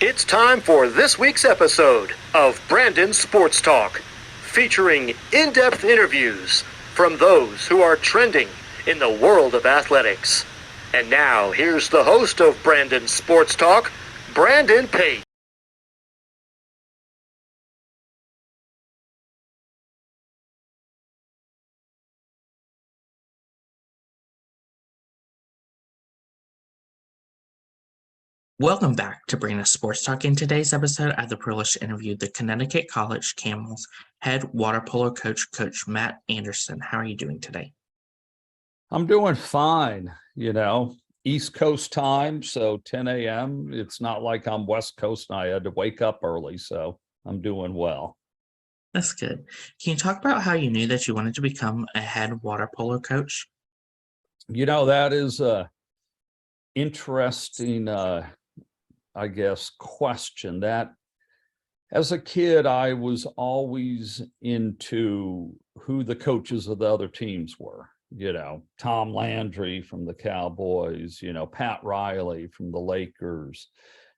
It's time for this week's episode of Brandon Sports Talk, featuring in-depth interviews from those who are trending in the world of athletics. And now, here's the host of Brandon Sports Talk, Brandon Pate. Welcome back to Brandon Sports Talk. In today's episode, I had the privilege to interview the Connecticut College Camels head water polo coach, Coach Matt Anderson. How are you doing today? I'm doing fine, East Coast time, so 10 a.m. It's not like I'm West Coast and I had to wake up early, so I'm doing well. That's good. Can you talk about how you knew that you wanted to become a head water polo coach? That is a interesting, question. That as a kid, I was always into who the coaches of the other teams were. Tom Landry from the Cowboys, Pat Riley from the Lakers.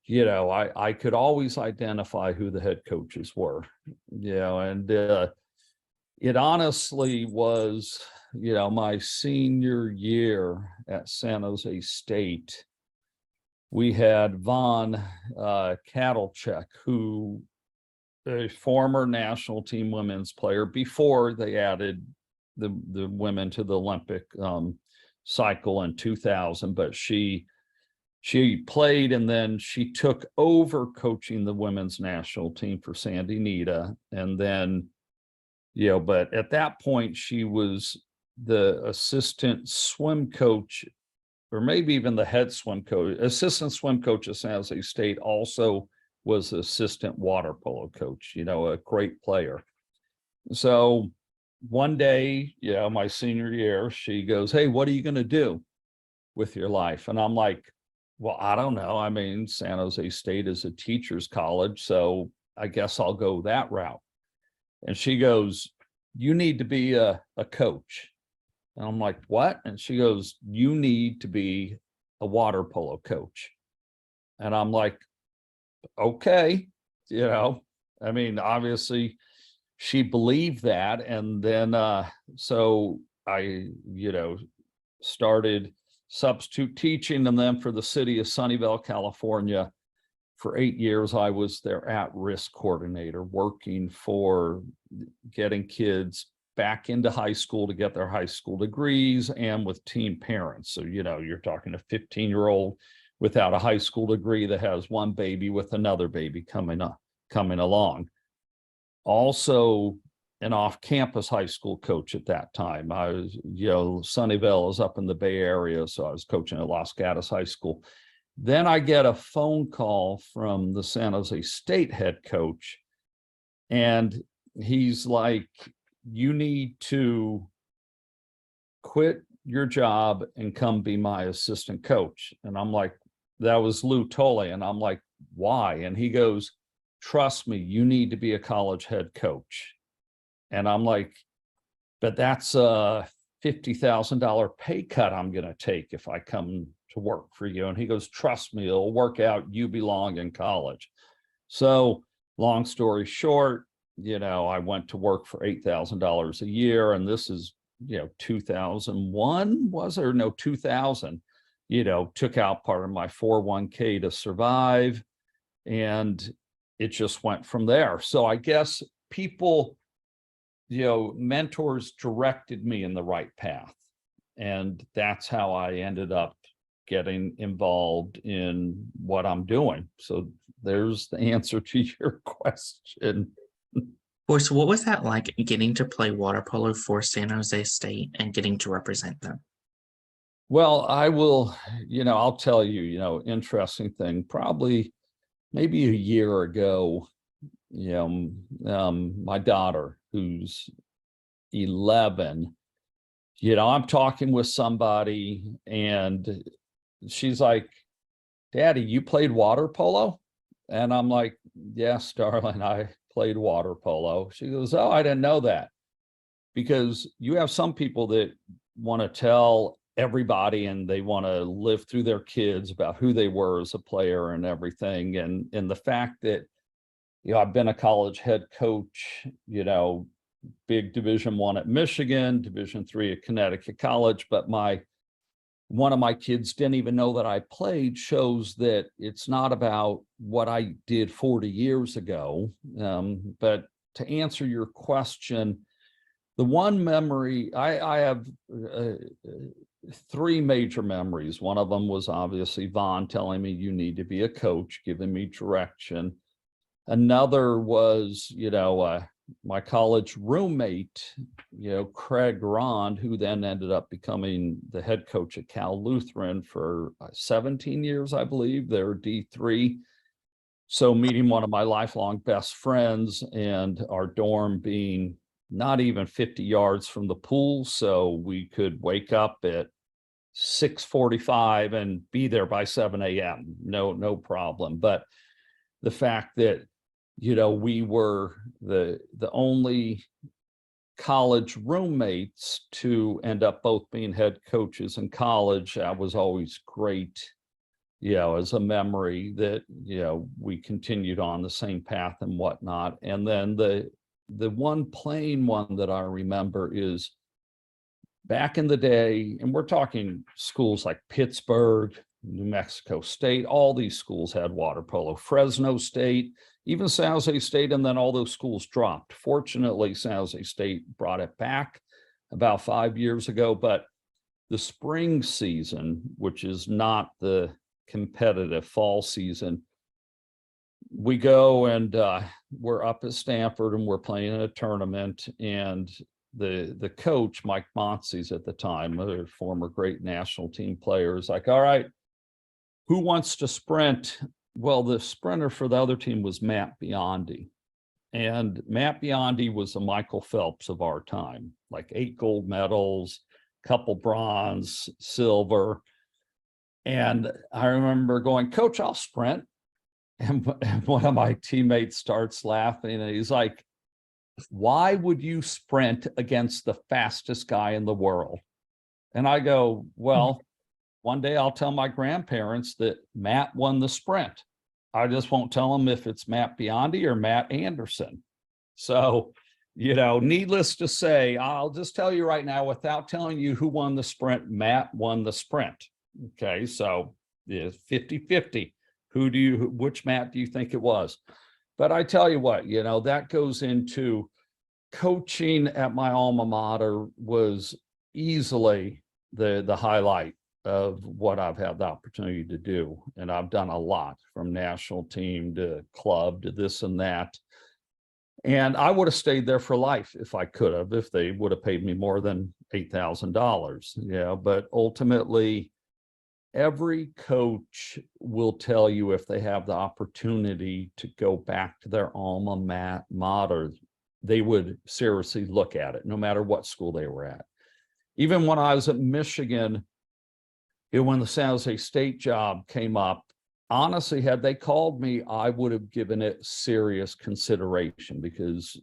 I could always identify who the head coaches were, and it honestly was, my senior year at San Jose State. We had Von Kattlecheck, who a former national team women's player before they added the women to the Olympic cycle in 2000, but she played and then she took over coaching the women's national team for Sandy Nita. And then, but at that point she was the assistant swim coach, or maybe even the head swim coach, assistant swim coach at San Jose State, also was the assistant water polo coach, a great player. So one day, my senior year, she goes, "Hey, what are you going to do with your life?" And I'm like, "Well, I don't know. I mean, San Jose State is a teacher's college, so I guess I'll go that route." And she goes, "You need to be a coach." And I'm like, "What?" And she goes, "You need to be a water polo coach." And I'm like, "Okay." Obviously she believed that. And then, so I, started substitute teaching. And then for the city of Sunnyvale, California, for 8 years, I was their at-risk coordinator, working for getting kids back into high school to get their high school degrees, and with teen parents. So, you're talking a 15-year-old without a high school degree that has one baby with another baby coming along. Also an off-campus high school coach at that time. I was, Sunnyvale is up in the Bay Area, so I was coaching at Los Gatos High School. Then I get a phone call from the San Jose State head coach, and he's like, "You need to quit your job and come be my assistant coach." And I'm like, that was Lou Tolle. And I'm like, "Why?" And he goes, "Trust me, you need to be a college head coach." And I'm like, "But that's a $50,000 pay cut I'm going to take if I come to work for you." And he goes, "Trust me, it'll work out. You belong in college." So long story short, I went to work for $8,000 a year. And this is, 2001 was it? Or no, 2000, took out part of my 401k to survive. And it just went from there. So I guess people, mentors directed me in the right path. And that's how I ended up getting involved in what I'm doing. So there's the answer to your question. So what was that like, getting to play water polo for San Jose State and getting to represent them? Well, I will, I'll tell you, interesting thing, probably maybe a year ago, my daughter, who's 11, I'm talking with somebody and she's like, "Daddy, you played water polo?" And I'm like, "Yes, darling, I played water polo." She goes, "Oh, I didn't know that." Because you have some people that want to tell everybody, and they want to live through their kids about who they were as a player and everything. And the fact that, I've been a college head coach, big Division I at Michigan, Division III at Connecticut College, but one of my kids didn't even know that I played, shows that it's not about what I did 40 years ago. But to answer your question, the one memory, I have three major memories. One of them was obviously Vaughn telling me, you need to be a coach, giving me direction. Another was, my college roommate, Craig Rond, who then ended up becoming the head coach at Cal Lutheran for 17 years, I believe. They're D3. So meeting one of my lifelong best friends, and our dorm being not even 50 yards from the pool. So we could wake up at 6:45 and be there by 7 a.m. No problem. But the fact that, we were the only college roommates to end up both being head coaches in college, that was always great, as a memory that, we continued on the same path and whatnot. And then the one plain one that I remember is back in the day, and we're talking schools like Pittsburgh, New Mexico State, all these schools had water polo, Fresno State, even San Jose State, and then all those schools dropped. Fortunately, San Jose State brought it back about 5 years ago, but the spring season, which is not the competitive fall season, we go and we're up at Stanford and we're playing in a tournament, and the coach, Mike Montsees at the time, a former great national team player, is like, all right, who wants to sprint? Well, the sprinter for the other team was Matt Biondi. And Matt Biondi was the Michael Phelps of our time, like 8 gold medals, couple bronze, silver. And I remember going, Coach, I'll sprint. And one of my teammates starts laughing, and he's like, why would you sprint against the fastest guy in the world? And I go, well, one day I'll tell my grandparents that Matt won the sprint. I just won't tell them if it's Matt Biondi or Matt Anderson. So, needless to say, I'll just tell you right now, without telling you who won the sprint, Matt won the sprint. Okay, so it's 50-50. Which Matt do you think it was? But I tell you what, that goes into coaching at my alma mater was easily the highlight of what I've had the opportunity to do. And I've done a lot, from national team to club to this and that. And I would have stayed there for life if I could have, if they would have paid me more than $8,000. But ultimately, every coach will tell you, if they have the opportunity to go back to their alma mater, they would seriously look at it, no matter what school they were at. Even when I was at Michigan, when the San Jose State job came up, honestly, had they called me, I would have given it serious consideration, because,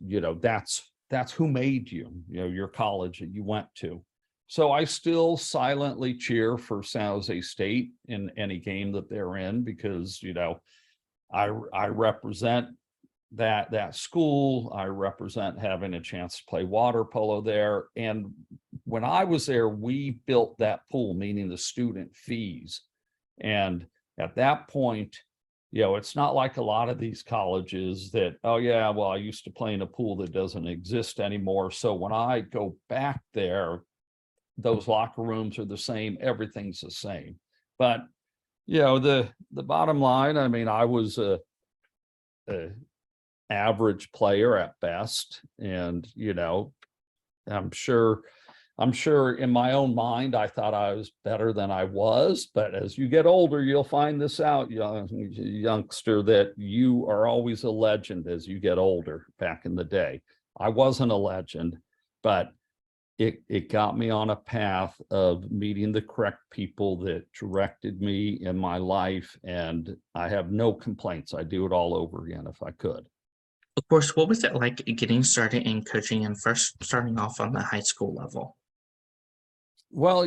that's who made you, your college that you went to. So I still silently cheer for San Jose State in any game that they're in, because, I represent that school. I represent having a chance to play water polo there. And when I was there, we built that pool, meaning the student fees. And at that point, it's not like a lot of these colleges that, oh yeah, well, I used to play in a pool that doesn't exist anymore. So when I go back there, those locker rooms are the same, everything's the same. But the bottom line, I mean, I was a average player at best, and I'm sure in my own mind I thought I was better than I was. But as you get older, you'll find this out, youngster, that you are always a legend as you get older. Back in the day, I wasn't a legend, but it got me on a path of meeting the correct people that directed me in my life, and I have no complaints. I'd do it all over again if I could. Of course, what was it like getting started in coaching and first starting off on the high school level? Well,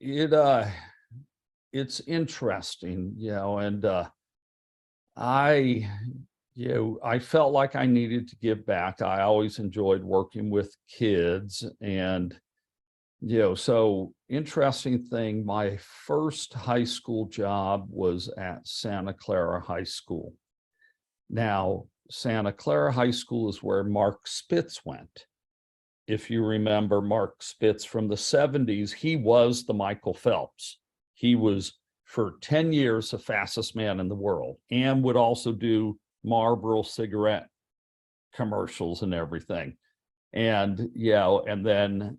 it's interesting, and I I felt like I needed to give back. I always enjoyed working with kids, and so interesting thing, my first high school job was at Santa Clara High School. Now, Santa Clara High School is where Mark Spitz went. If you remember Mark Spitz from the 70s, he was the Michael Phelps. He was for 10 years the fastest man in the world, and would also do Marlboro cigarette commercials and everything. And and then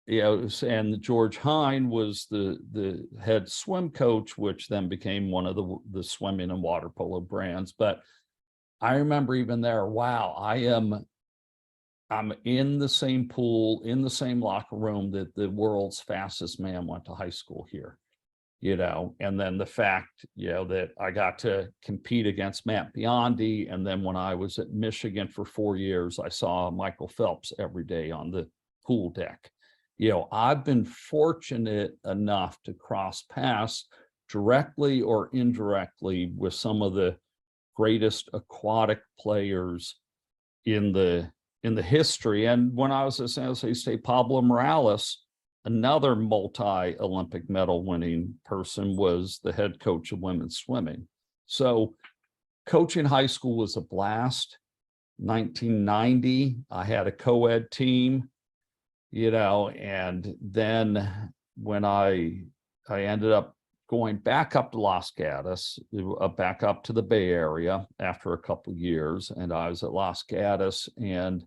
and George Hine was the head swim coach, which then became one of the swimming and water polo brands. But I remember even there, wow, I'm in the same pool, in the same locker room that the world's fastest man went to high school here, and then the fact, that I got to compete against Matt Biondi. And then when I was at Michigan for 4 years, I saw Michael Phelps every day on the pool deck. I've been fortunate enough to cross paths directly or indirectly with some of the greatest aquatic players in the history. And when I was at San Jose State, Pablo Morales, another multi-Olympic medal winning person, was the head coach of women's swimming. So coaching high school was a blast. 1990, I had a co-ed team, and then when I ended up going back up to Los Gatos, back up to the Bay Area after a couple of years, and I was at Los Gatos and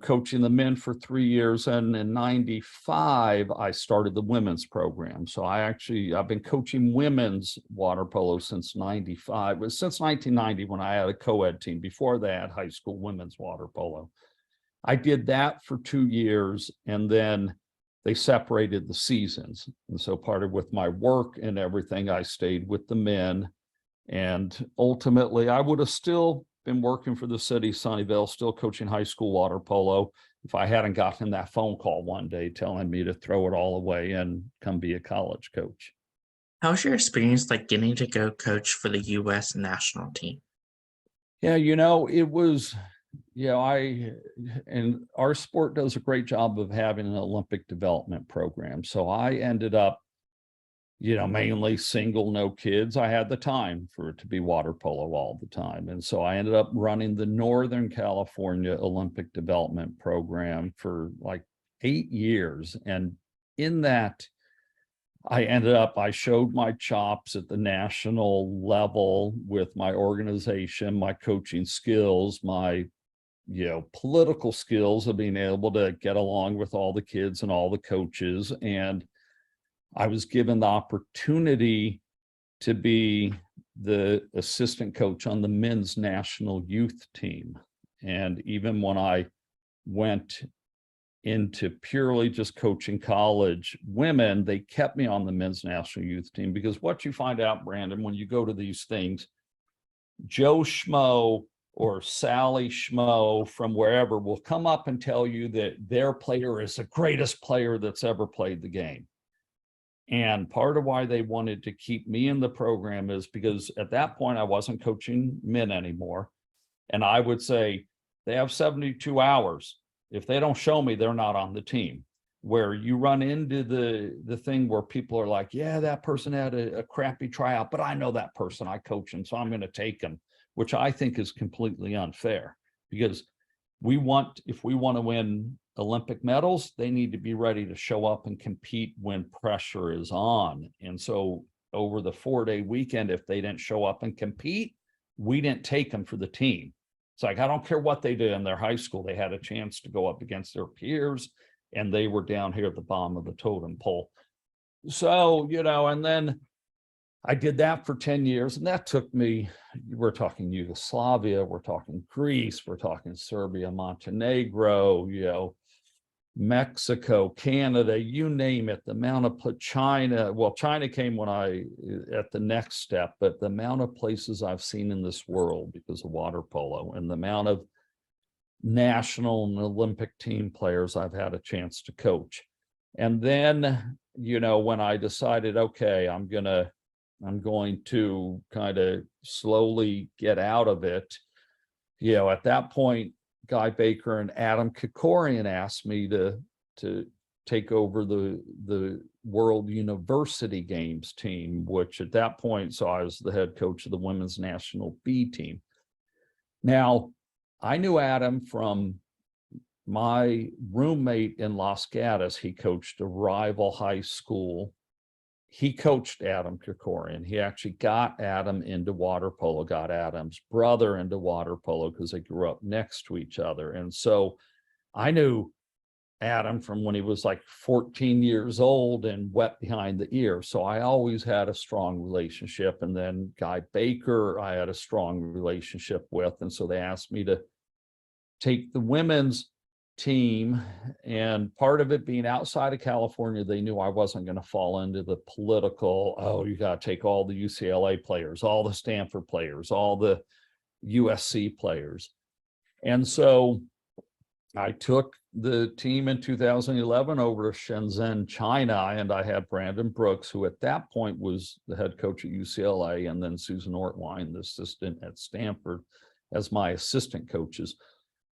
coaching the men for 3 years. And in 95, I started the women's program. So I've been coaching women's water polo since 95, but since 1990 when I had a co-ed team. Before that, high school women's water polo. I did that for 2 years, and then they separated the seasons. And so part of with my work and everything, I stayed with the men. And ultimately, I would have still been working for the city of Sunnyvale, still coaching high school water polo, if I hadn't gotten that phone call one day telling me to throw it all away and come be a college coach. How was your experience like getting to go coach for the U.S. national team? Yeah, it was, and our sport does a great job of having an Olympic development program. So I ended up, mainly single, no kids. I had the time for it to be water polo all the time. And so I ended up running the Northern California Olympic development program for like 8 years. And in that, I showed my chops at the national level with my organization, my coaching skills, my political skills of being able to get along with all the kids and all the coaches. And I was given the opportunity to be the assistant coach on the men's national youth team. And even when I went into purely just coaching college women, they kept me on the men's national youth team, because what you find out, Brandon, when you go to these things, Joe Schmo or Sally Schmo from wherever will come up and tell you that their player is the greatest player that's ever played the game. And part of why they wanted to keep me in the program is because at that point I wasn't coaching men anymore. And I would say they have 72 hours. If they don't show me, they're not on the team. Where you run into the thing where people are like, yeah, that person had a crappy tryout, but I know that person, I coach him, so I'm going to take him, which I think is completely unfair, because if we want to win Olympic medals, they need to be ready to show up and compete when pressure is on. And so over the 4-day weekend, if they didn't show up and compete, we didn't take them for the team. It's like, I don't care what they did in their high school, they had a chance to go up against their peers, and they were down here at the bottom of the totem pole. So, and then I did that for 10 years, and that took me, we're talking Yugoslavia, we're talking Greece, we're talking Serbia, Montenegro, Mexico, Canada, you name it, the amount of China. Well, China came at the next step, but the amount of places I've seen in this world because of water polo, and the amount of national and Olympic team players I've had a chance to coach. And then when I decided, okay, I'm going to kind of slowly get out of it, at that point, Guy Baker and Adam Kikorian asked me to take over the World University Games team, which at that point, so I was the head coach of the women's national B team. Now, I knew Adam from my roommate in Los Gatos. He coached a rival high school. He coached Adam Kikorian. He actually got Adam into water polo, got Adam's brother into water polo because they grew up next to each other. And so I knew Adam from when he was like 14 years old and wet behind the ear. So I always had a strong relationship. And then Guy Baker, I had a strong relationship with. And so they asked me to take the women's team, and part of it being outside of California, they knew I wasn't going to fall into the political, oh, you got to take all the UCLA players, all the Stanford players, all the USC players. And so I took the team in 2011 over to Shenzhen, China, and I had Brandon Brooks, who at that point was the head coach at UCLA, and then Susan Ortwine, the assistant at Stanford, as my assistant coaches.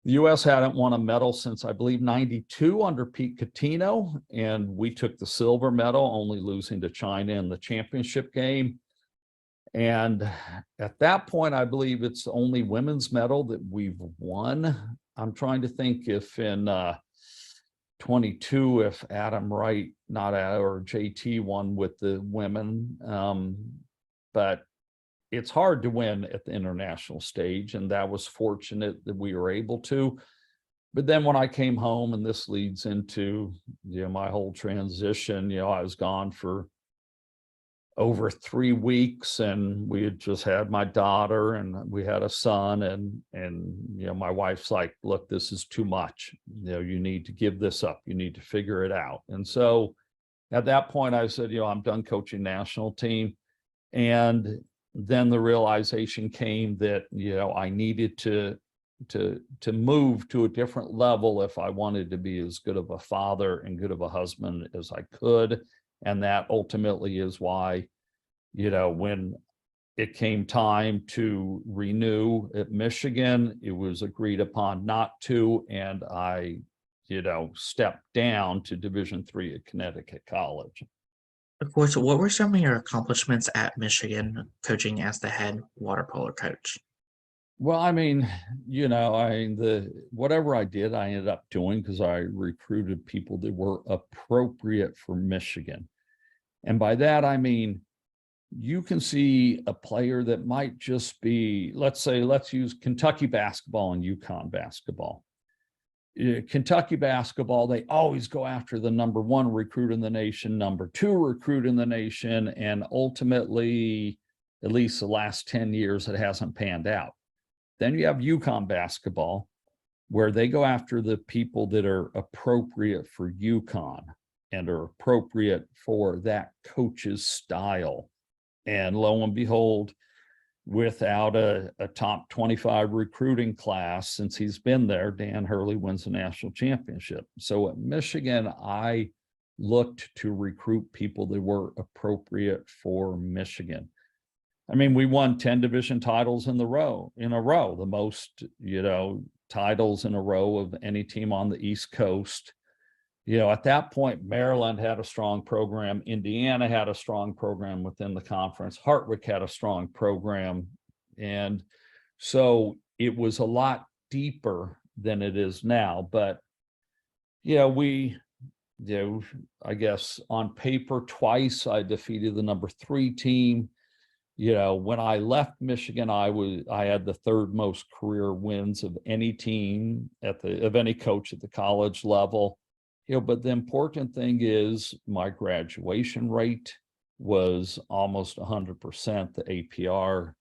The U.S. hadn't won a medal since, I believe, 92 under Pete Catino, and we took the silver medal, only losing to China in the championship game. And at that point, I believe it's the only women's medal that we've won. I'm trying to think if in 22, if Adam Wright, or JT won with the women, but it's hard to win at the international stage, and that was fortunate that we were able to. But then when I came home, and this leads into my whole transition, I was gone for over 3 weeks, and we had just had my daughter, and we had a son, and my wife's like, look, this is too much. You need to give this up. You need to figure it out. And so at that point, I said, I'm done coaching national team. And then the realization came that, I needed to move to a different level if I wanted to be as good of a father and good of a husband as I could. And that ultimately is why, when it came time to renew at Michigan, it was agreed upon not to, and I, stepped down to Division III at Connecticut College. Of course, what were some of your accomplishments at Michigan coaching as the head water polo coach? Well, whatever I did, I ended up doing because I recruited people that were appropriate for Michigan. And by that, I mean, you can see a player that might just be, let's use Kentucky basketball and UConn basketball. Kentucky basketball, they always go after the number 1 recruit in the nation, number 2 recruit in the nation, and ultimately, at least the last 10 years, it hasn't panned out. Then you have UConn basketball, where they go after the people that are appropriate for UConn and are appropriate for that coach's style. And lo and behold, without a top 25 recruiting class since he's been there, Dan Hurley wins the national championship. So at Michigan, I looked to recruit people that were appropriate for Michigan. I mean, we won 10 division titles in a row, the most, titles in a row of any team on the East Coast. At that point, Maryland had a strong program. Indiana had a strong program within the conference. Hartwick had a strong program. And so it was a lot deeper than it is now. But, I guess on paper, twice I defeated the number 3 team. When I left Michigan, I had the 3rd most career wins of any team of any coach at the college level. But the important thing is my graduation rate was almost 100%. The APR,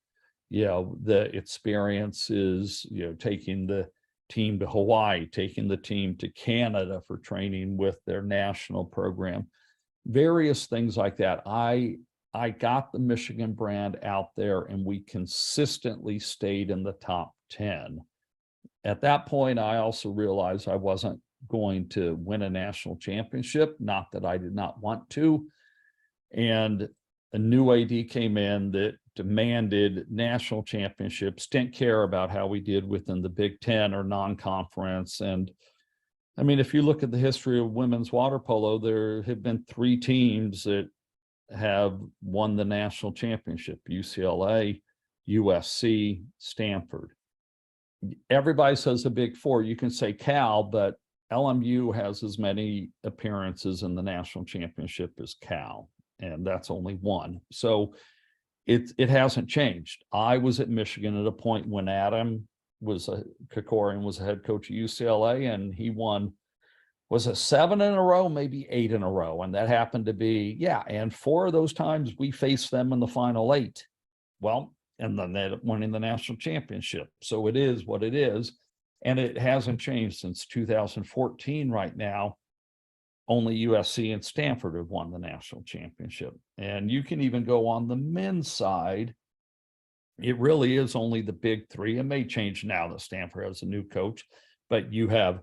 the experience is, taking the team to Hawaii, taking the team to Canada for training with their national program, various things like that. I got the Michigan brand out there, and we consistently stayed in the top 10. At that point, I also realized I wasn't going to win a national championship. Not that I did not want to. And a new AD came in that demanded national championships, didn't care about how we did within the Big Ten or non-conference. And I mean, if you look at the history of women's water polo, there have been 3 teams that have won the national championship: UCLA, USC, Stanford. Everybody says the Big Four. You can say Cal, but LMU has as many appearances in the national championship as Cal, and that's only 1. So it hasn't changed. I was at Michigan at a point when Adam Krikorian was a head coach at UCLA, and he won, was it 7 in a row, maybe 8 in a row. And that happened to be, and 4 of those times we faced them in the final 8. Well, and then they winning the national championship. So it is what it is. And it hasn't changed since 2014 right now. Only USC and Stanford have won the national championship. And you can even go on the men's side. It really is only the big 3. It may change now that Stanford has a new coach, but you have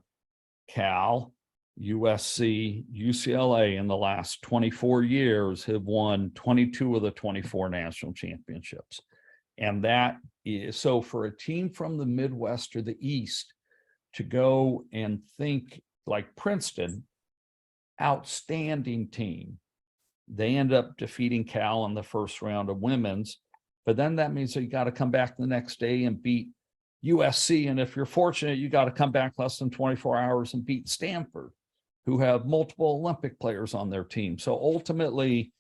Cal, USC, UCLA in the last 24 years have won 22 of the 24 national championships. And that is, so for a team from the Midwest or the East to go and think like Princeton, outstanding team, they end up defeating Cal in the first round of women's, but then that means that you got to come back the next day and beat USC. And if you're fortunate, you got to come back less than 24 hours and beat Stanford, who have multiple Olympic players on their team. So ultimately,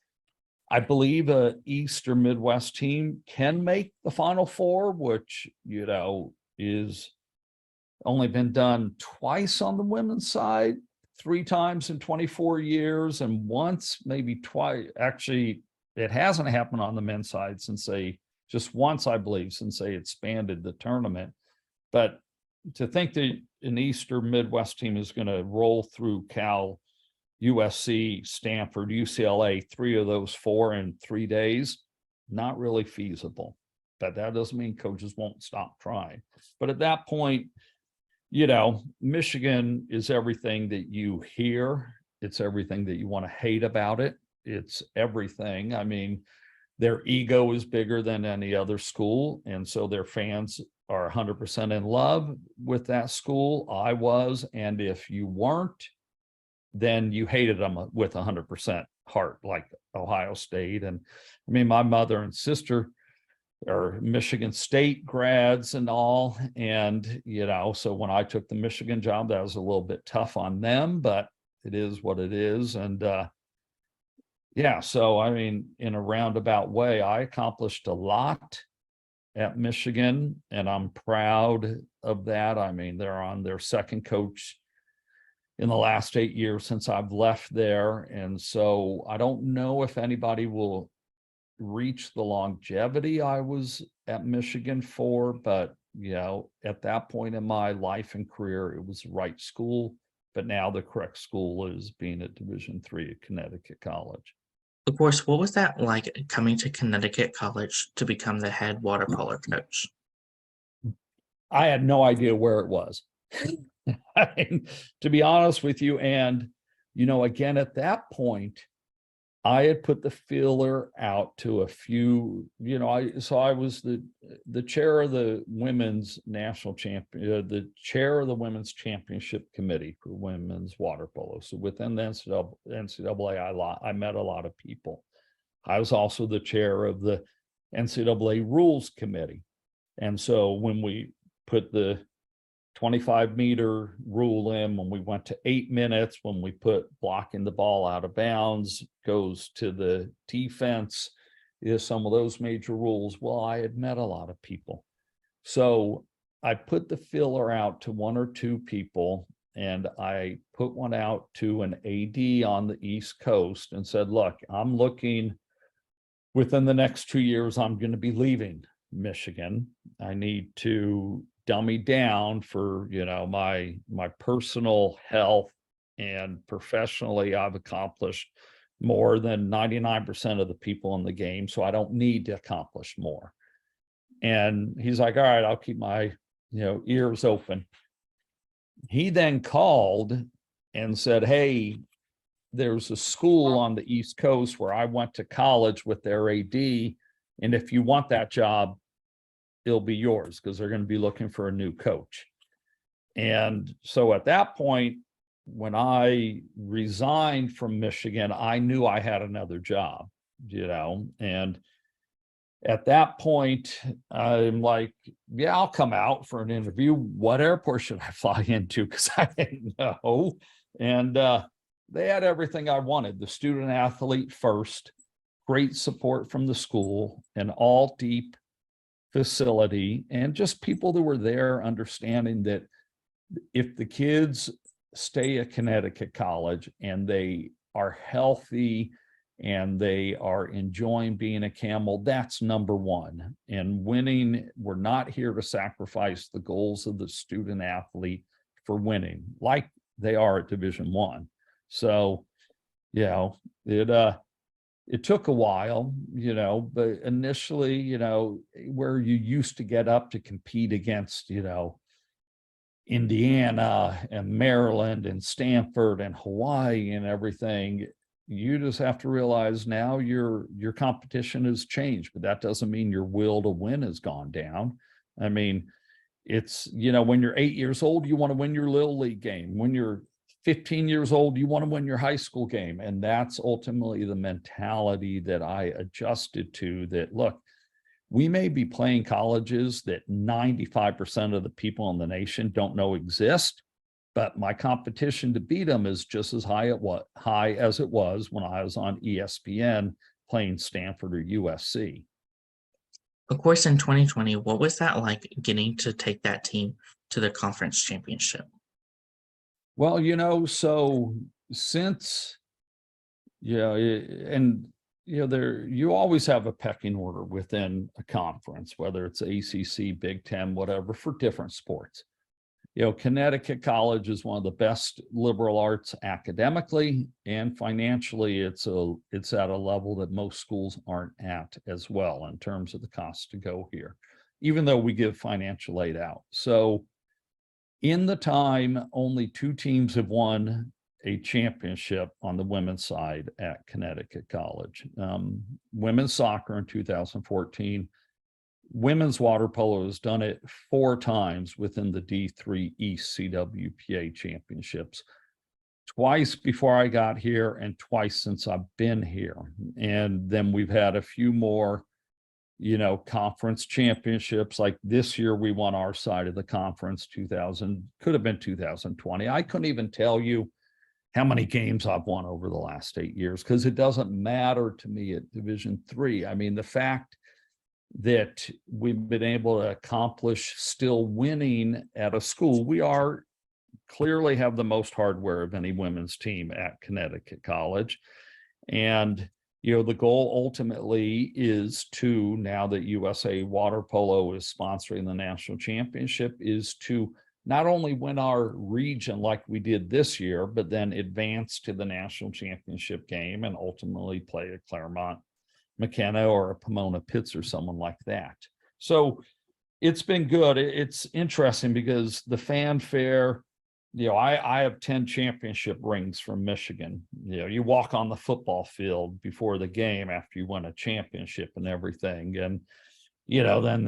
I believe a East or Midwest team can make the Final Four, which, is only been done twice on the women's side, 3 times in 24 years, and once, maybe twice. Actually, it hasn't happened on the men's side since just once, I believe, since they expanded the tournament. But to think that an East or Midwest team is going to roll through Cal, USC, Stanford, UCLA, 3 of those 4 in 3 days, not really feasible. But that doesn't mean coaches won't stop trying. But at that point, Michigan is everything that you hear. It's everything that you want to hate about it. It's everything. I mean, their ego is bigger than any other school. And so their fans are 100% in love with that school. I was. And if you weren't, then you hated them with 100% heart, like Ohio State. And I mean, my mother and sister are Michigan State grads and all. And, so when I took the Michigan job, that was a little bit tough on them, but it is what it is. And so I mean, in a roundabout way, I accomplished a lot at Michigan, and I'm proud of that. I mean, they're on their second coach in the last 8 years since I've left there. And so I don't know if anybody will reach the longevity I was at Michigan for, but at that point in my life and career, it was the right school. But now the correct school is being at Division III at Connecticut College. Of course, what was that like coming to Connecticut College to become the head water polo coach? I had no idea where it was. To be honest with you. And, again, at that point, I had put the feeler out to a few, I was the chair of the women's national champion, the chair of the women's championship committee for women's water polo. So within the NCAA, I met a lot of people. I was also the chair of the NCAA rules committee. And so when we put the 25-meter rule in, when we went to 8 minutes, when we put blocking the ball out of bounds goes to the defense, is some of those major rules. Well, I had met a lot of people. So I put the filler out to 1 or 2 people, and I put one out to an AD on the East Coast and said, look, I'm looking within the next 2 years, I'm going to be leaving Michigan. I need to dummy down for my personal health, and professionally I've accomplished more than 99% of the people in the game, so I don't need to accomplish more. And he's like, all right, I'll keep my ears open. He then called and said, hey, there's a school on the East Coast where I went to college with their AD. And if you want that job, it'll be yours because they're going to be looking for a new coach. And so at that point, when I resigned from Michigan, I knew I had another job, and at that point, I'm like, yeah, I'll come out for an interview. What airport should I fly into? Because I didn't know. And they had everything I wanted. The student athlete first, great support from the school, an all deep facility, and just people that were there understanding that if the kids stay at Connecticut College and they are healthy and they are enjoying being a Camel, that's number one. And winning, we're not here to sacrifice the goals of the student athlete for winning, like they are at Division I. So, it took a while, but initially, where you used to get up to compete against, Indiana and Maryland and Stanford and Hawaii and everything, you just have to realize now your competition has changed, but that doesn't mean your will to win has gone down. I mean, it's, when you're 8 years old, you want to win your little league game. When you're 15 years old, you want to win your high school game. And that's ultimately the mentality that I adjusted to, that, look, we may be playing colleges that 95% of the people in the nation don't know exist, but my competition to beat them is just as high as it was when I was on ESPN playing Stanford or USC. Of course, in 2020, what was that like getting to take that team to the conference championship? Well, so since, you always have a pecking order within a conference, whether it's ACC, Big Ten, whatever, for different sports. Connecticut College is one of the best liberal arts academically, and financially, it's at a level that most schools aren't at as well in terms of the cost to go here, even though we give financial aid out. So in the time, only 2 teams have won a championship on the women's side at Connecticut College. Women's soccer in 2014. Women's water polo has done it 4 times within the D3 East CWPA championships. Twice before I got here and twice since I've been here. And then we've had a few more, conference championships. Like this year, we won our side of the conference, could have been 2020. I couldn't even tell you how many games I've won over the last 8 years, because it doesn't matter to me at Division III. I mean, the fact that we've been able to accomplish still winning at a school, we clearly have the most hardware of any women's team at Connecticut College. And, the goal ultimately is to, now that USA Water Polo is sponsoring the national championship, is to not only win our region like we did this year, but then advance to the national championship game and ultimately play at Claremont McKenna or a Pomona Pitts or someone like that. So it's been good. It's interesting because the fanfare, I have 10 championship rings from Michigan. You walk on the football field before the game after you win a championship and everything. And, then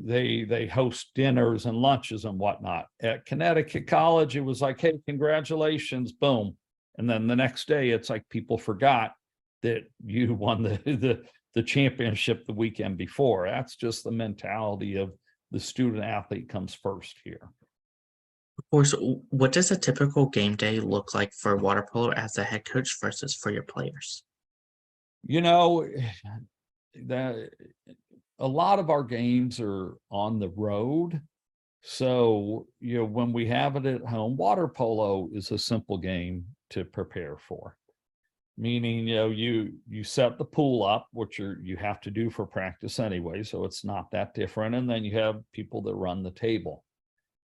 they host dinners and lunches and whatnot. At Connecticut College, it was like, hey, congratulations, boom. And then the next day, it's like people forgot that you won the championship the weekend before. That's just the mentality of the student athlete comes first here. Of course, what does a typical game day look like for water polo as a head coach versus for your players? That a lot of our games are on the road. So, when we have it at home, water polo is a simple game to prepare for. Meaning, you set the pool up, which you have to do for practice anyway, so it's not that different. And then you have people that run the table.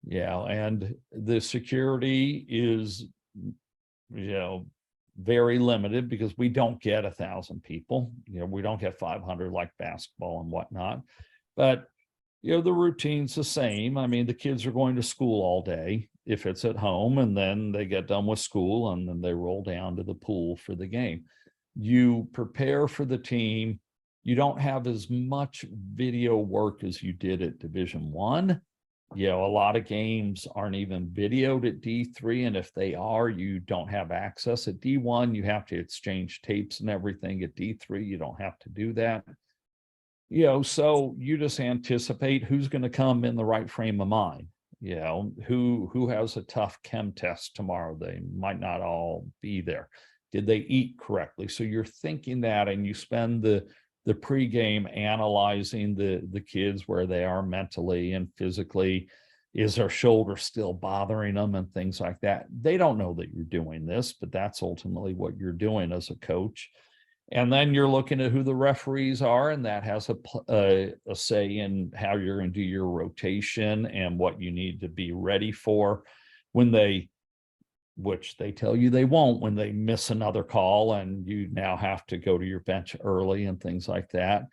And the security is, very limited because we don't get 1,000 people. We don't get 500 like basketball and whatnot. But, the routine's the same. I mean, the kids are going to school all day. if it's at home, and then they get done with school and then they roll down to the pool for the game. You prepare for the team. You don't have as much video work as you did at Division I. You know, a lot of games aren't even videoed at D3, and if they are, you don't have access. At D1, you have to exchange tapes and everything. At D3, you don't have to do that. You know, so you just anticipate who's going to come in the right frame of mind. You know, who has a tough chem test tomorrow. They might not all be there. Did they eat correctly? So you're thinking that, and you spend the pregame analyzing the kids, where they are mentally and physically. Is their shoulder still bothering them and things like that? They don't know that you're doing this, but that's ultimately what you're doing as a coach. And then you're looking at who the referees are, and that has a say in how you're going to do your rotation and what you need to be ready for when which they tell you they won't, when they miss another call and you now have to go to your bench early and things like that.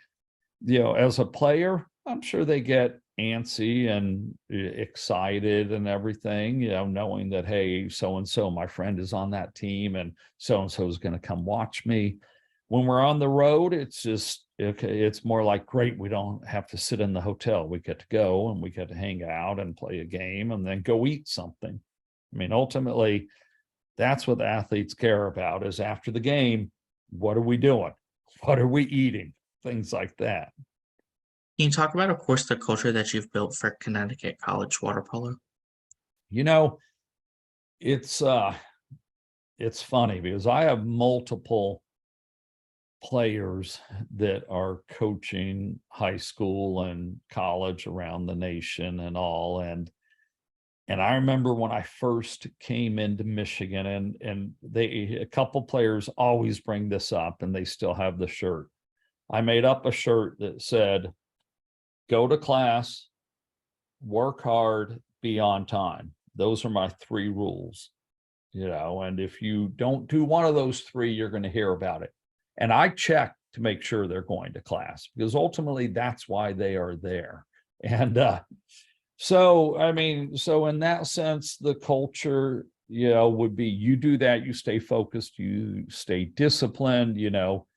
You know, as a player, I'm sure they get antsy and excited and everything, you know, knowing that, hey, so-and-so, my friend, is on that team, and so-and-so is going to come watch me. When we're on the road, it's just, okay, it's more like, great, we don't have to sit in the hotel. We get to go and we get to hang out and play a game and then go eat something. I mean, ultimately, that's what the athletes care about, is after the game, what are we doing? What are we eating? Things like that. Can you talk about, of course, the culture that you've built for Connecticut College water polo? You know, it's funny because I have multiple players that are coaching high school and college around the nation and all. And I remember when I first came into Michigan, and a couple players always bring this up, and they still have the shirt. I made up a shirt that said, go to class, work hard, be on time. Those are my 3 rules, you know, and if you don't do one of those 3, you're going to hear about it. And I check to make sure they're going to class, because ultimately that's why they are there. And so, I mean, so in that sense, the culture, you know, would be, you do that, you stay focused, you stay disciplined. You know,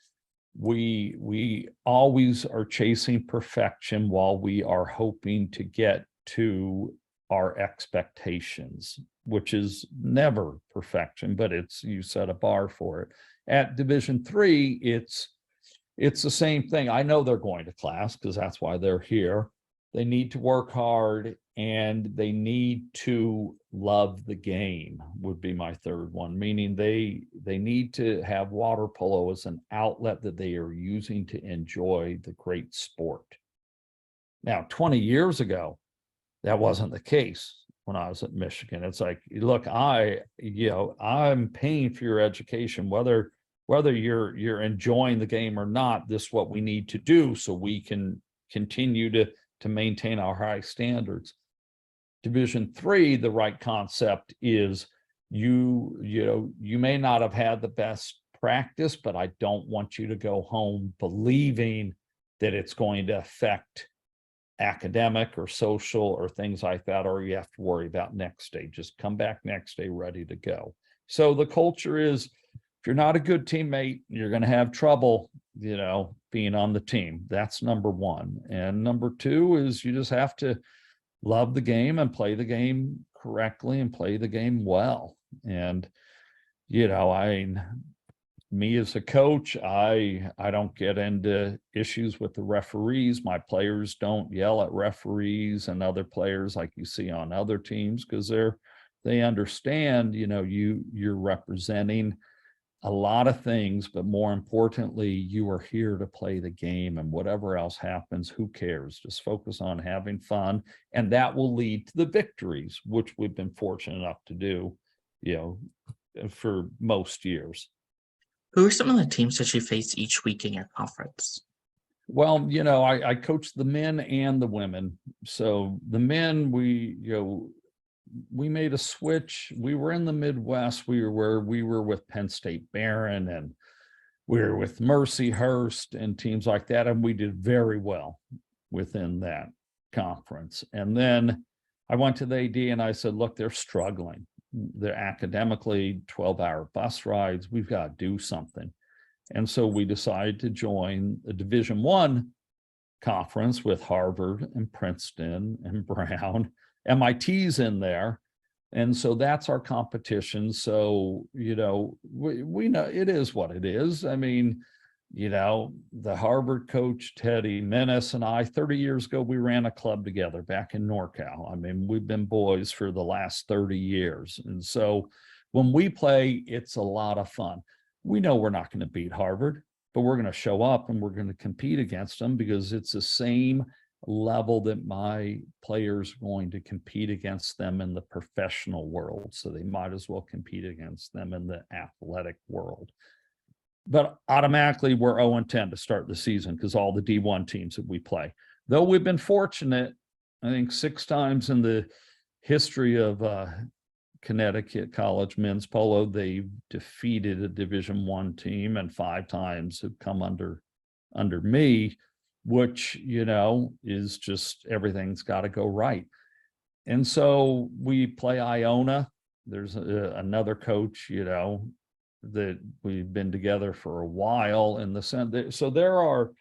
we always are chasing perfection while we are hoping to get to our expectations, which is never perfection, but it's, you set a bar for it. At Division III, it's the same thing. I know they're going to class because that's why they're here. They need to work hard, and they need to love the game, would be my 3rd one, meaning they need to have water polo as an outlet that they are using to enjoy the great sport. Now, 20 years ago, that wasn't the case. When I was at Michigan, it's like, look, I'm paying for your education, whether you're enjoying the game or not. This is what we need to do so we can continue to maintain our high standards. Division III, the right concept is, you may not have had the best practice, but I don't want you to go home believing that it's going to affect academic or social or things like that, or you have to worry about next day. Just come back next day ready to go. So the culture is, if you're not a good teammate, you're going to have trouble, you know, being on the team. That's number 1. And number 2 is, you just have to love the game and play the game correctly and play the game well. And, you know, me as a coach, I don't get into issues with the referees. My players don't yell at referees and other players like you see on other teams, because they understand, you know, you're representing a lot of things, but more importantly, you are here to play the game, and whatever else happens, who cares? Just focus on having fun, and that will lead to the victories, which we've been fortunate enough to do, you know, for most years. Who are some of the teams that you face each week in your conference? Well, you know, I coach the men and the women. So the men, we made a switch. We were in the Midwest. We were with Penn State Barron, and we were with Mercyhurst and teams like that, and we did very well within that conference. And then I went to the AD and I said, look, they're struggling. They're academically 12-hour bus rides. We've got to do something. And so we decided to join a Division I conference with Harvard and Princeton and Brown. MIT's in there. And so that's our competition. So, we know it is what it is. I mean, the Harvard coach, Teddy Minnis, and I, 30 years ago, we ran a club together back in NorCal. I mean, we've been boys for the last 30 years. And so when we play, it's a lot of fun. We know we're not going to beat Harvard, but we're going to show up and we're going to compete against them because it's the same level that my players are going to compete against them in the professional world. So they might as well compete against them in the athletic world. But automatically we're 0-10 to start the season because all the D1 teams that we play. Though we've been fortunate, I think 6 times in the history of Connecticut College men's polo, they've defeated a Division I team, and 5 times have come under me, which, is just everything's got to go right. And so we play Iona. There's another coach, that we've been together for a while in the sense. So there are,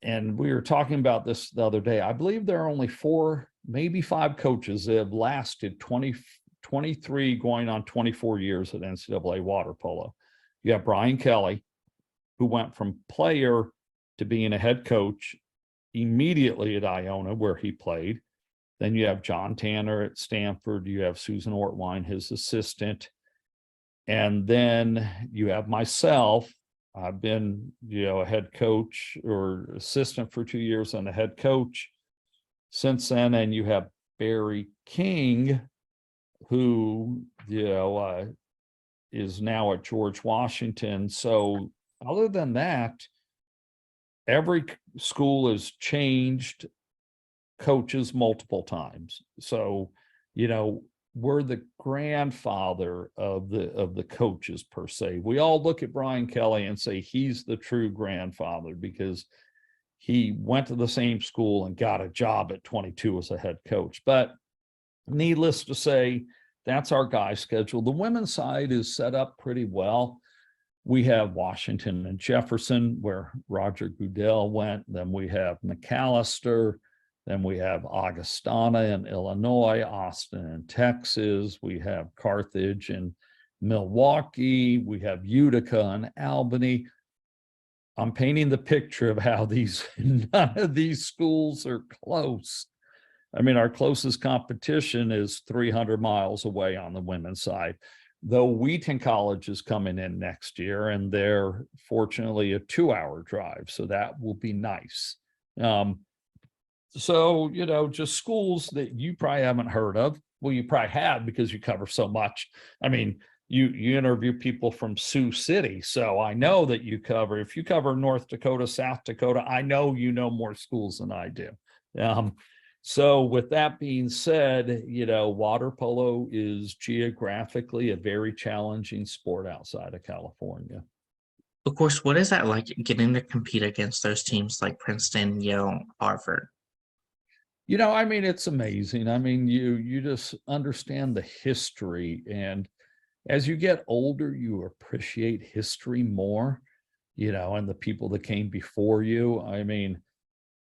and we were talking about this the other day, I believe there are only 4, maybe 5 coaches that have lasted 23 going on 24 years at NCAA water polo. You have Brian Kelly, who went from player to being a head coach immediately at Iona, where he played. Then you have John Tanner at Stanford. You have Susan Ortwine, his assistant. And then you have myself. I've been, a head coach or assistant for 2 years and a head coach since then. And you have Barry King, who, is now at George Washington. So other than that, every school has changed coaches multiple times. So, we're the grandfather of the coaches per se. We all look at Brian Kelly and say he's the true grandfather because he went to the same school and got a job at 22 as a head coach. But needless to say, that's our guy schedule. The women's side is set up pretty well. We have Washington and Jefferson, where Roger Goodell went. Then we have McAllister. Then we have Augustana in Illinois, Austin in Texas. We have Carthage in Milwaukee. We have Utica and Albany. I'm painting the picture of how none of these schools are close. I mean, our closest competition is 300 miles away on the women's side, though Wheaton College is coming in next year, and they're fortunately a 2-hour drive. So that will be nice. So, just schools that you probably haven't heard of. Well, you probably have because you cover so much. I mean, you interview people from Sioux City. So I know that if you cover North Dakota, South Dakota, I know you know more schools than I do. So with that being said, water polo is geographically a very challenging sport outside of California. Of course, what is that like getting to compete against those teams like Princeton, Yale, Harvard? It's amazing. I mean, you just understand the history, and as you get older, you appreciate history more, and the people that came before you. I mean,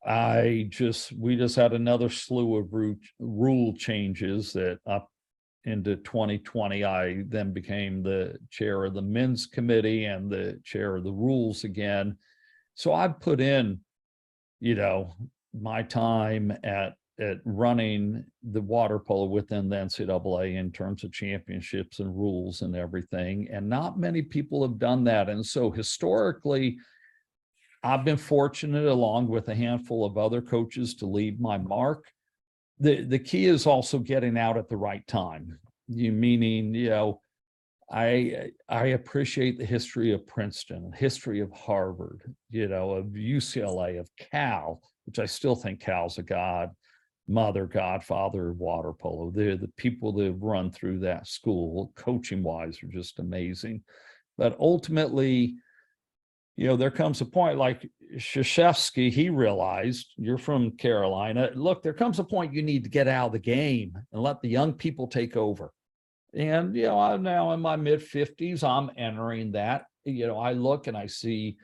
we just had another slew of rule changes that up into 2020, I then became the chair of the men's committee and the chair of the rules again. So I've put in, my time at running the water polo within the NCAA in terms of championships and rules and everything. And not many people have done that. And so historically, I've been fortunate, along with a handful of other coaches, to leave my mark. The key is also getting out at the right time. I appreciate the history of Princeton, history of Harvard, of UCLA, of Cal, which I still think Cal's a godfather of water polo. The people that have run through that school, coaching wise, are just amazing. But ultimately, there comes a point, like Krzyzewski, he realized, you're from Carolina. Look, there comes a point you need to get out of the game and let the young people take over. And, I'm now in my mid 50s, I'm entering that. I look and I see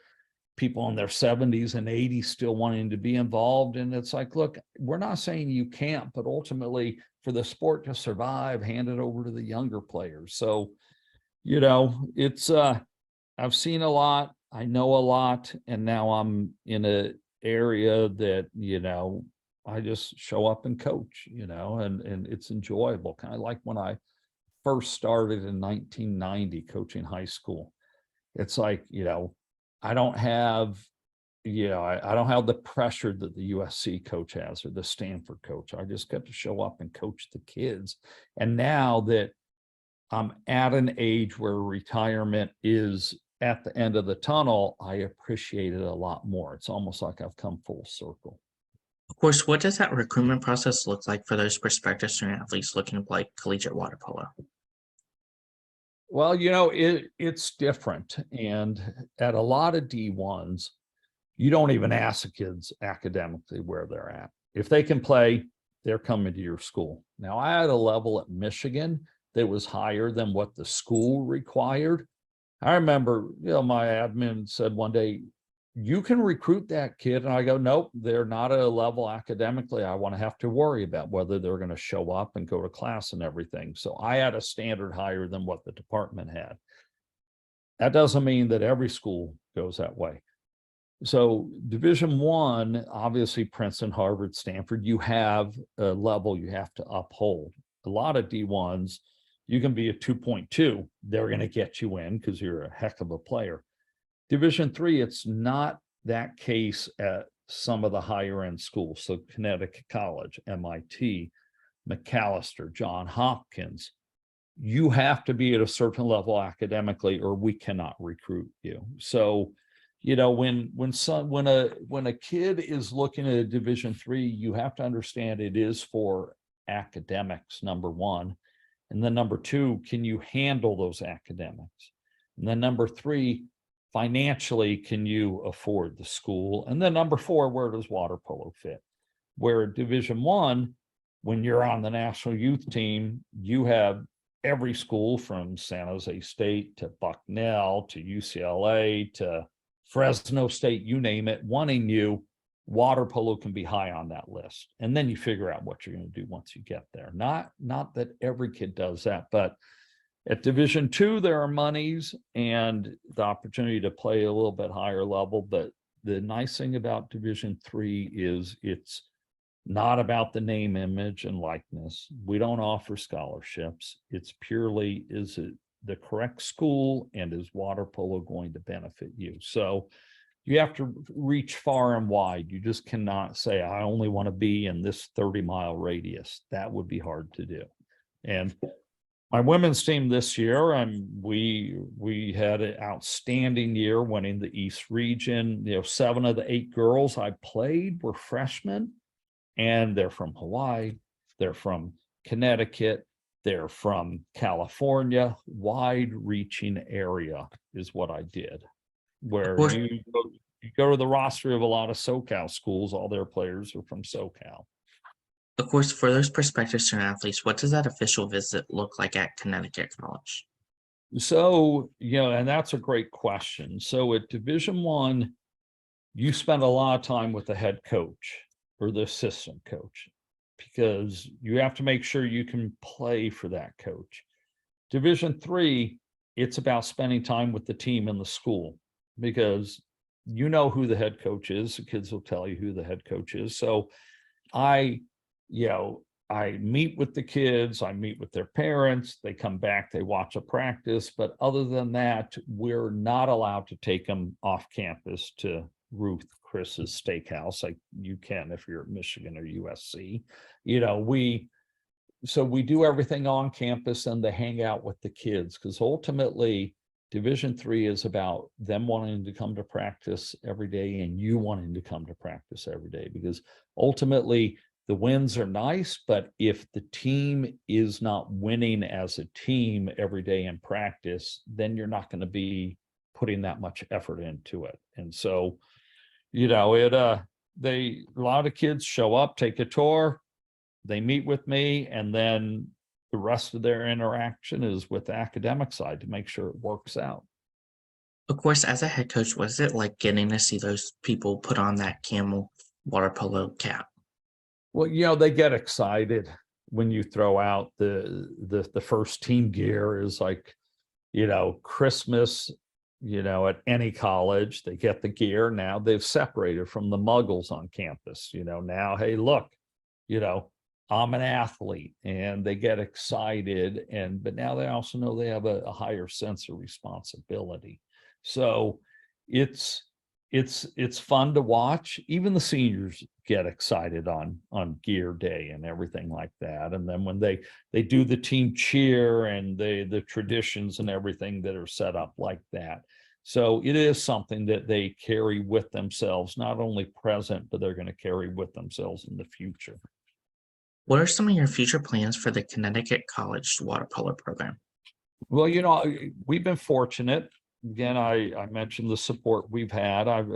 people in their 70s and 80s still wanting to be involved. And it's like, look, we're not saying you can't, but ultimately for the sport to survive, hand it over to the younger players. So, it's, I've seen a lot, I know a lot, and now I'm in an area that, I just show up and coach, and it's enjoyable. Kind of like when I first started in 1990 coaching high school. It's like, I don't have, I don't have the pressure that the USC coach has or the Stanford coach. I just get to show up and coach the kids. And now that I'm at an age where retirement is at the end of the tunnel, I appreciate it a lot more. It's almost like I've come full circle. Of course, what does that recruitment process look like for those prospective student athletes looking to play collegiate water polo? Well, it's different. And at a lot of D1s, you don't even ask the kids academically where they're at. If they can play, they're coming to your school. Now, I had a level at Michigan that was higher than what the school required. I remember, my admin said one day, you can recruit that kid. And I go, nope, they're not at a level academically I want to have to worry about whether they're going to show up and go to class and everything. So I had a standard higher than what the department had. That doesn't mean that every school goes that way. So Division I, obviously Princeton, Harvard, Stanford, you have a level you have to uphold. A lot of D1s, you can be a 2.2. They're going to get you in because you're a heck of a player. Division III, it's not that case at some of the higher end schools. So Connecticut College, MIT, Macalester, Johns Hopkins, you have to be at a certain level academically or we cannot recruit you. So, when a kid is looking at a Division III, you have to understand it is for academics, number one. And then number two, can you handle those academics? And then number three, financially, can you afford the school? And then number four, where does water polo fit? Where Division I, when you're on the national youth team, you have every school from San Jose State to Bucknell to UCLA to Fresno State, you name it, wanting you. Water polo can be high on that list. And then you figure out what you're going to do once you get there. Not that every kid does that, but at Division II, there are monies and the opportunity to play a little bit higher level. But the nice thing about Division III is it's not about the name, image, and likeness. We don't offer scholarships. It's purely, is it the correct school and is water polo going to benefit you? So you have to reach far and wide. You just cannot say, I only want to be in this 30-mile radius. That would be hard to do. And my women's team this year, we had an outstanding year winning the East region. 7 of the 8 girls I played were freshmen, and they're from Hawaii, they're from Connecticut, they're from California. Wide-reaching area is what I did. Where you go to the roster of a lot of SoCal schools, all their players are from SoCal. Of course, for those prospective student athletes, what does that official visit look like at Connecticut College? So, and that's a great question. So at Division I, you spend a lot of time with the head coach or the assistant coach because you have to make sure you can play for that coach. Division III, it's about spending time with the team and the school because you know who the head coach is. The kids will tell you who the head coach is. So I meet with the kids, I meet with their parents, they come back, they watch a practice. But other than that, we're not allowed to take them off campus to Chris's steakhouse like you can if you're at Michigan or USC. So we do everything on campus and they hang out with the kids because ultimately Division III is about them wanting to come to practice every day and you wanting to come to practice every day because ultimately the wins are nice, but if the team is not winning as a team every day in practice, then you're not going to be putting that much effort into it. And so, A lot of kids show up, take a tour, they meet with me, and then the rest of their interaction is with the academic side to make sure it works out. Of course, as a head coach, was it like getting to see those people put on that camel water polo cap? Well, they get excited when you throw out the first team gear is like, Christmas, at any college, they get the gear. Now they've separated from the muggles on campus, now, hey, look, I'm an athlete, and they get excited. But now they also know they have a higher sense of responsibility. So it's fun to watch. Even the seniors get excited on gear day and everything like that. And then when they do the team cheer and the traditions and everything that are set up like that. So it is something that they carry with themselves, not only present, but they're going to carry with themselves in the future. What are some of your future plans for the Connecticut College water polo program? Well, we've been fortunate. Again, I mentioned the support we've had. I've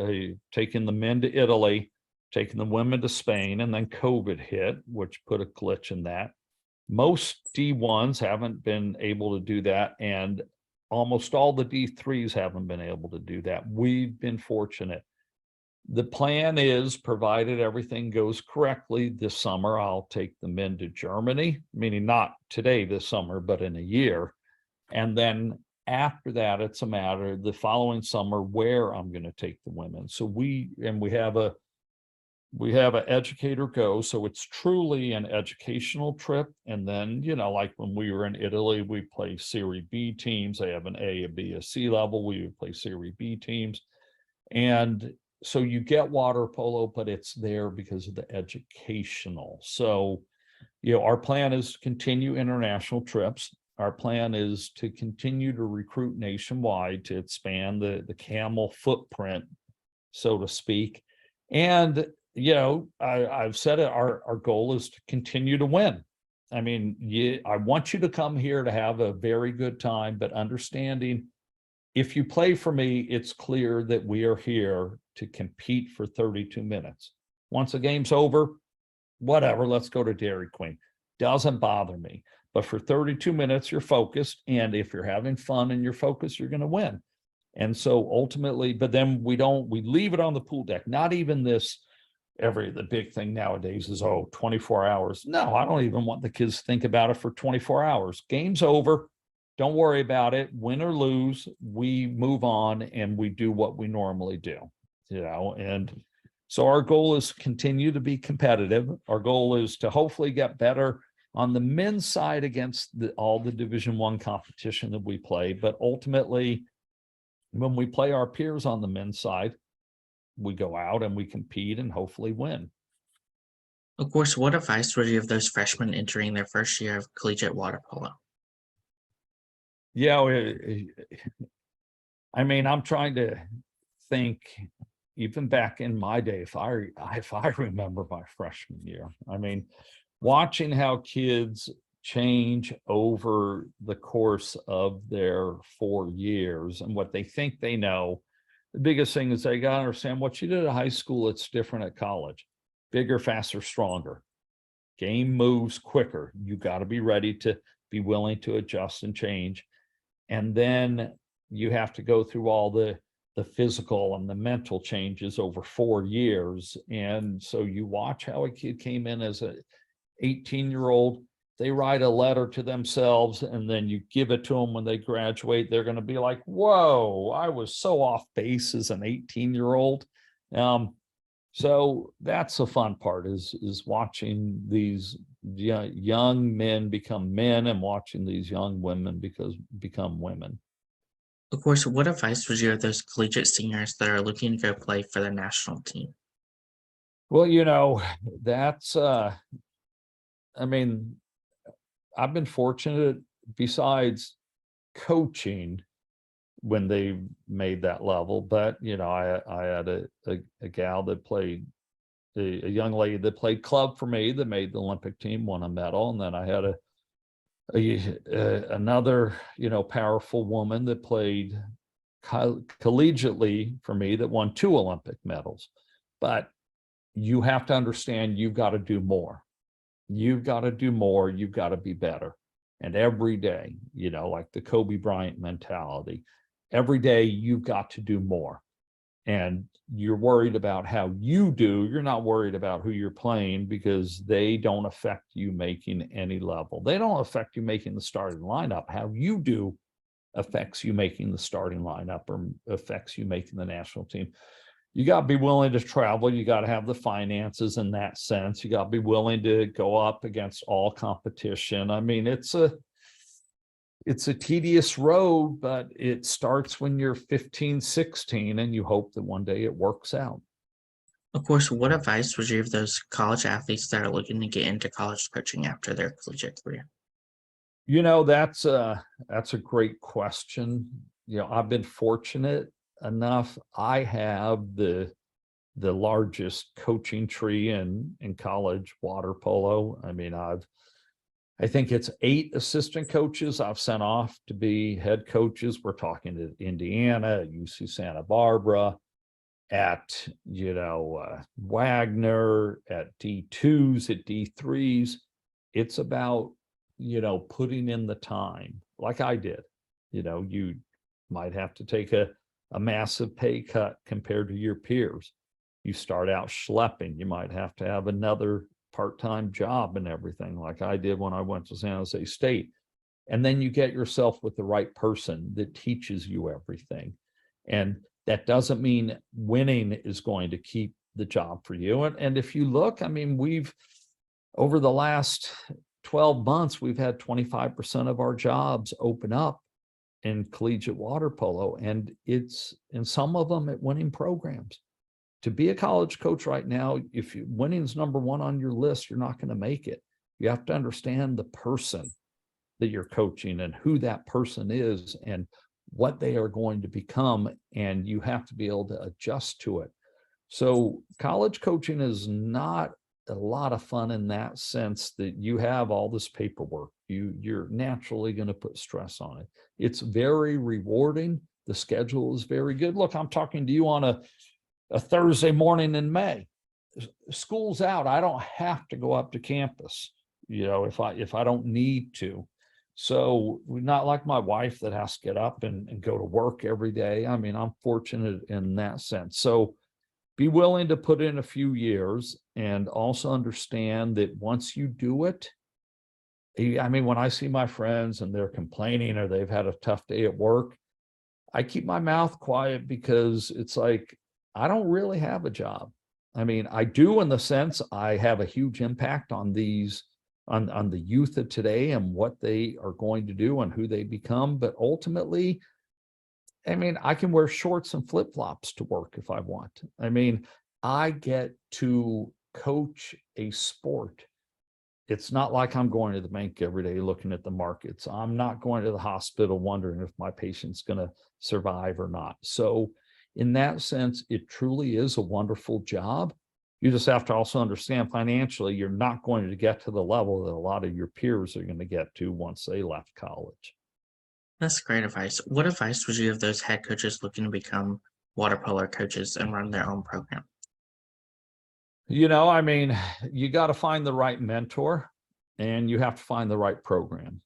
taken the men to Italy, taken the women to Spain, and then COVID hit, which put a glitch in that. Most D1s haven't been able to do that, and almost all the D3s haven't been able to do that. We've been fortunate. The plan is, provided everything goes correctly this summer, I'll take the men to Germany, meaning not today, this summer, but in a year. And then after that, it's a matter the following summer where I'm going to take the women. So we have an educator go. So it's truly an educational trip. And then, like when we were in Italy, we play Serie B teams. They have an A, a B, a C level. We would play Serie B teams. And so you get water polo, but it's there because of the educational. So, our plan is to continue international trips. Our plan is to continue to recruit nationwide to expand the camel footprint, so to speak. And, I've said it, our goal is to continue to win. I mean, I want you to come here to have a very good time, but understanding if you play for me, it's clear that we are here to compete for 32 minutes. Once the game's over, whatever, let's go to Dairy Queen. Doesn't bother me. But for 32 minutes, you're focused. And if you're having fun and you're focused, you're going to win. And so ultimately, but then we leave it on the pool deck. Not even this, the big thing nowadays is, 24 hours. No, I don't even want the kids to think about it for 24 hours. Game's over. Don't worry about it. Win or lose, we move on and we do what we normally do, and so our goal is to continue to be competitive. Our goal is to hopefully get better on the men's side against all the Division I competition that we play. But ultimately, when we play our peers on the men's side, we go out and we compete and hopefully win. Of course, what advice would you give those freshmen entering their first year of collegiate water polo? I'm trying to think, even back in my day, if I remember my freshman year, watching how kids change over the course of their 4 years and what they think they know. The biggest thing is they got to understand what you did at high school, it's different at college. Bigger, faster, stronger. Game moves quicker. You got to be ready to be willing to adjust and change. And then you have to go through all the physical and the mental changes over 4 years. And so you watch how a kid came in as a 18-year-old, they write a letter to themselves, and then you give it to them when they graduate. They're going to be like, whoa, I was so off base as an 18-year-old. So that's the fun part is watching these young men become men and watching these young women become women. Of course, what advice would you give those collegiate seniors that are looking to go play for their national team? Well, that's, I've been fortunate, besides coaching when they made that level, but I had a gal that played, a young lady that played club for me that made the Olympic team, won a medal. And then I had another powerful woman that played collegiately for me that won 2 Olympic medals. but you have to understand you've got to do more. You've got to do more. You've got to be better. And every day, like the Kobe Bryant mentality, every day you've got to do more. And you're worried about how you do. You're not worried about who you're playing, because they don't affect you making any level. They don't affect you making the starting lineup. How you do affects you making the starting lineup, or affects you making the national team. You got to be willing to travel. You got to have the finances in that sense. You got to be willing to go up against all competition. I mean, it's a tedious road, but it starts when you're 15, 16, and you hope that one day it works out. Of course, what advice would you give those college athletes that are looking to get into college coaching after their collegiate career? That's a great question. I've been fortunate enough. I have the largest coaching tree in college water polo. I mean, I think it's 8 assistant coaches I've sent off to be head coaches. We're talking to Indiana, at UC Santa Barbara, at Wagner, at D2s, at D3s. It's about putting in the time, like I did. You might have to take a massive pay cut compared to your peers. You start out schlepping. You might have to have another part-time job and everything, like I did when I went to San Jose State. And then you get yourself with the right person that teaches you everything. And that doesn't mean winning is going to keep the job for you. And if you look, I mean, over the last 12 months, we've had 25% of our jobs open up in collegiate water polo. And it's in some of them at winning programs. To be a college coach right now, if winning's number one on your list, you're not going to make it. You have to understand the person that you're coaching and who that person is and what they are going to become. And you have to be able to adjust to it. So college coaching is not a lot of fun in that sense, that you have all this paperwork. You're naturally going to put stress on it. It's very rewarding. The schedule is very good. Look, I'm talking to you on a Thursday morning in May. School's out. I don't have to go up to campus, if I don't need to. So we're not like my wife that has to get up and go to work every day. I mean, I'm fortunate in that sense. So be willing to put in a few years, and also understand that once you do it, I mean, when I see my friends and they're complaining or they've had a tough day at work, I keep my mouth quiet, because it's like, I don't really have a job. I mean, I do, in the sense I have a huge impact on on the youth of today and what they are going to do and who they become. But ultimately, I mean, I can wear shorts and flip-flops to work if I want. I mean, I get to coach a sport. It's not like I'm going to the bank every day looking at the markets. I'm not going to the hospital wondering if my patient's going to survive or not. So in that sense, it truly is a wonderful job. You just have to also understand financially, you're not going to get to the level that a lot of your peers are going to get to once they left college. That's great advice. What advice would you give those head coaches looking to become water polo coaches and run their own program? I mean, you got to find the right mentor, and you have to find the right program.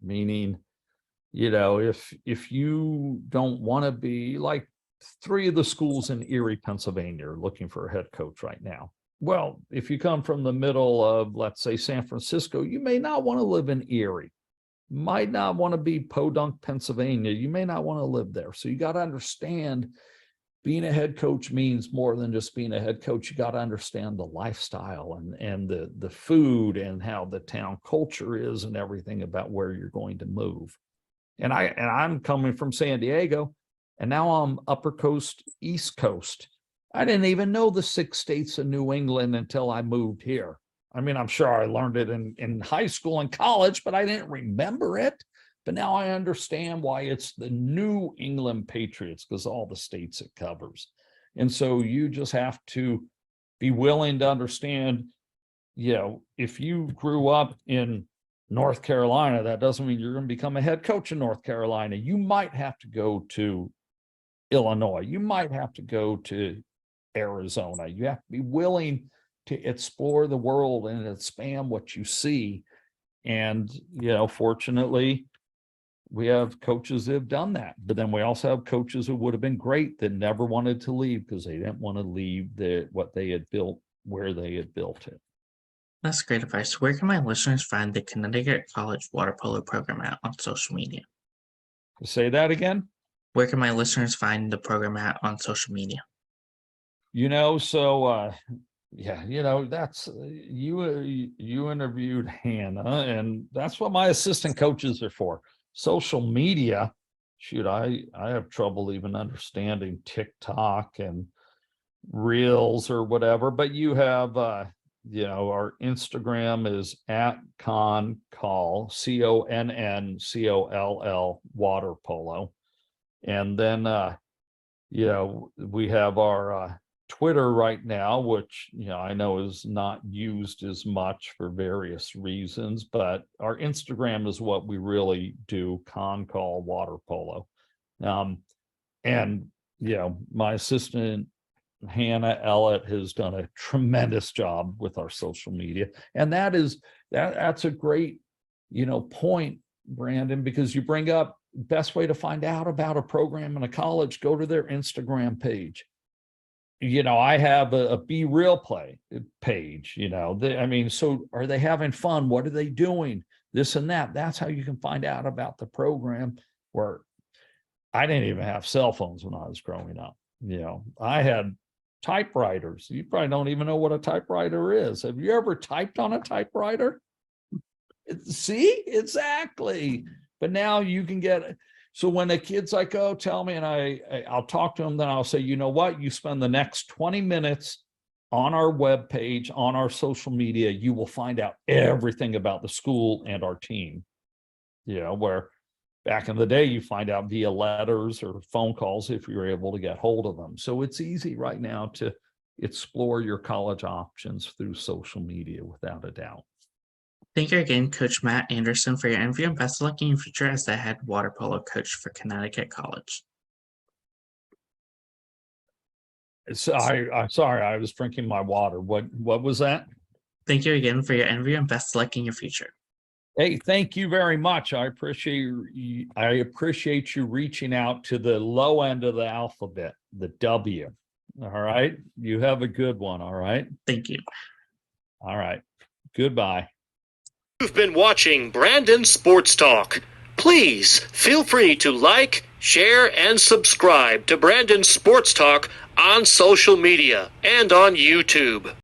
Meaning, if you don't want to be like 3 of the schools in Erie, Pennsylvania are looking for a head coach right now. Well, if you come from the middle of, let's say, San Francisco, you may not want to live in Erie. Might not want to be Podunk, Pennsylvania. You may not want to live there. So you got to understand, being a head coach means more than just being a head coach. You got to understand the lifestyle and the food and how the town culture is and everything about where you're going to move. And I'm coming from San Diego, and now I'm Upper Coast, East Coast. I didn't even know the 6 states of New England until I moved here. I mean, I'm sure I learned it in high school and college, but I didn't remember it. But now I understand why it's the New England Patriots, because all the states it covers. And so you just have to be willing to understand, if you grew up in North Carolina, that doesn't mean you're going to become a head coach in North Carolina. You might have to go to Illinois. You might have to go to Arizona. You have to be willing to explore the world and expand what you see. And, fortunately, we have coaches that have done that. But then we also have coaches who would have been great that never wanted to leave because they didn't want to leave what they had built, where they had built it. That's great advice. Where can my listeners find the Connecticut College water polo program at on social media? Say that again? Where can my listeners find the program at on social media? That's you interviewed Hannah, and that's what my assistant coaches are for. Social media, shoot, I have trouble even understanding TikTok and Reels or whatever, but you have our Instagram is at ConnColl, CONNCOLL water polo. And then we have our Twitter right now, which I know is not used as much for various reasons, but our Instagram is what we really do, ConnColl water polo. And my assistant Hannah Ellett has done a tremendous job with our social media, and that's a great point, Brandon, because you bring up best way to find out about a program in a college, go to their Instagram page. I have a Be Real Play page, so are they having fun? What are they doing? This and that. That's how you can find out about the program. Where I didn't even have cell phones when I was growing up. I had typewriters. You probably don't even know what a typewriter is. Have you ever typed on a typewriter? See, exactly. But now you can get it. So when the kid's like, oh, tell me, and I'll talk to them, then I'll say, you know what? You spend the next 20 minutes on our webpage, on our social media, you will find out everything about the school and our team. Where back in the day, you find out via letters or phone calls if you're able to get hold of them. So it's easy right now to explore your college options through social media without a doubt. Thank you again, Coach Matt Anderson, for your interview, and best of luck in your future as the head water polo coach for Connecticut College. So I'm sorry, I was drinking my water. What was that? Thank you again for your interview, and best of luck in your future. Hey, thank you very much. I appreciate you reaching out to the low end of the alphabet, the W. All right. You have a good one. All right. Thank you. All right. Goodbye. You've been watching Brandon Sports Talk. Please feel free to like, share, and subscribe to Brandon Sports Talk on social media and on YouTube.